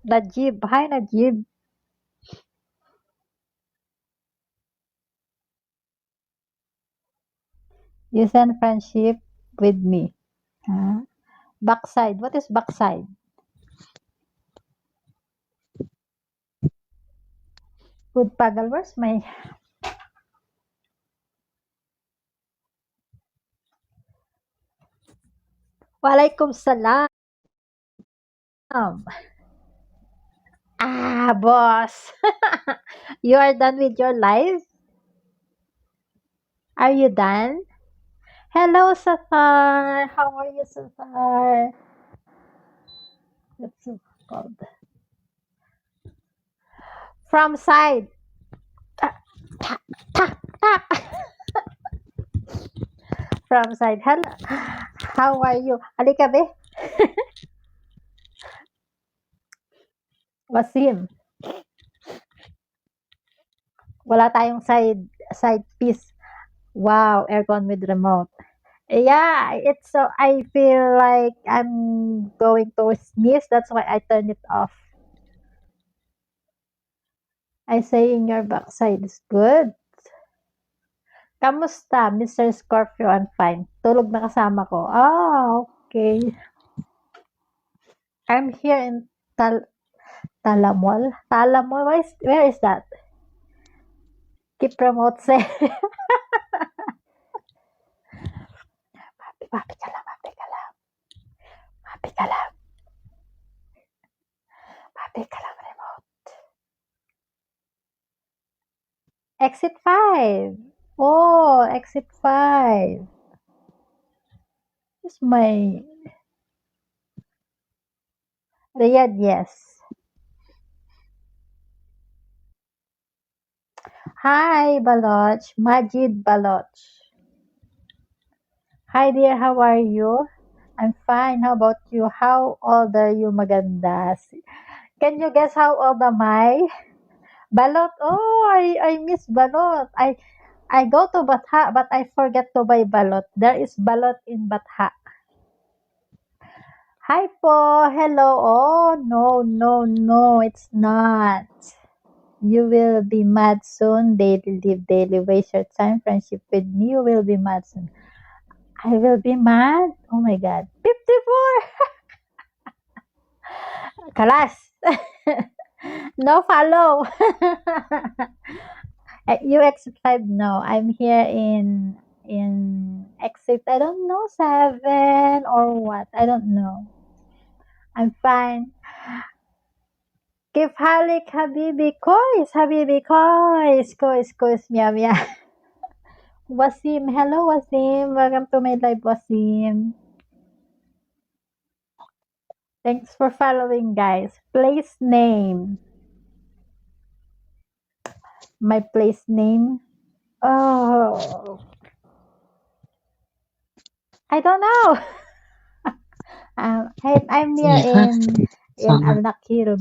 Najib. Hi, Najib. You send friendship with me. Huh? Backside. What is backside? Good pagal. Where's my... Walaikum salam. Ah, boss. You are done with your life? Are you done? Hello, Safar. How are you, Safar? What's it called? From side. Ta, ta, ta, ta. From side. Hello. How are you? Halika, be. Wasim. Wala tayong side piece. Wow, aircon with remote. Yeah, it's so I feel like I'm going to sneeze. That's why I turn it off. I say in your backside is good. Kamusta, Mr. Scorpio? I'm fine. Tulog na kasama ko. Ah, okay. I'm here in Talamol. Talamol, where is that? Keep remote say. Mapi ka lang, mapi ka lang. Mapi ka lang. Mapi ka lang remote. Exit 5. Oh, exit 5. This is my Riyadh, yes. Hi, Baloch. Majid Baloch. Hi, dear. How are you? I'm fine. How about you? How old are you, maganda? Can you guess how old am I? Balot. Oh, I miss balot. I go to Batha, but I forget to buy balot. There is balot in Batha. Hi po. Hello. Oh, no, no, no. It's not. You will be mad soon. Daily live daily. Waste your time. Friendship with me. You will be mad soon. I will be mad. Oh my God. 54. Kalas. No follow. You exit 5. No, I'm here in exit. I don't know 7 or what. I don't know. I'm fine. Kif halik habibi kois, habibi kois, kois, kois, meow, meow. Wasim, hello Wasim. Welcome to my live, Wasim. Thanks for following, guys. Place name. My place name. Oh, I don't know. I'm here Yeah, in sama. Al Nakir.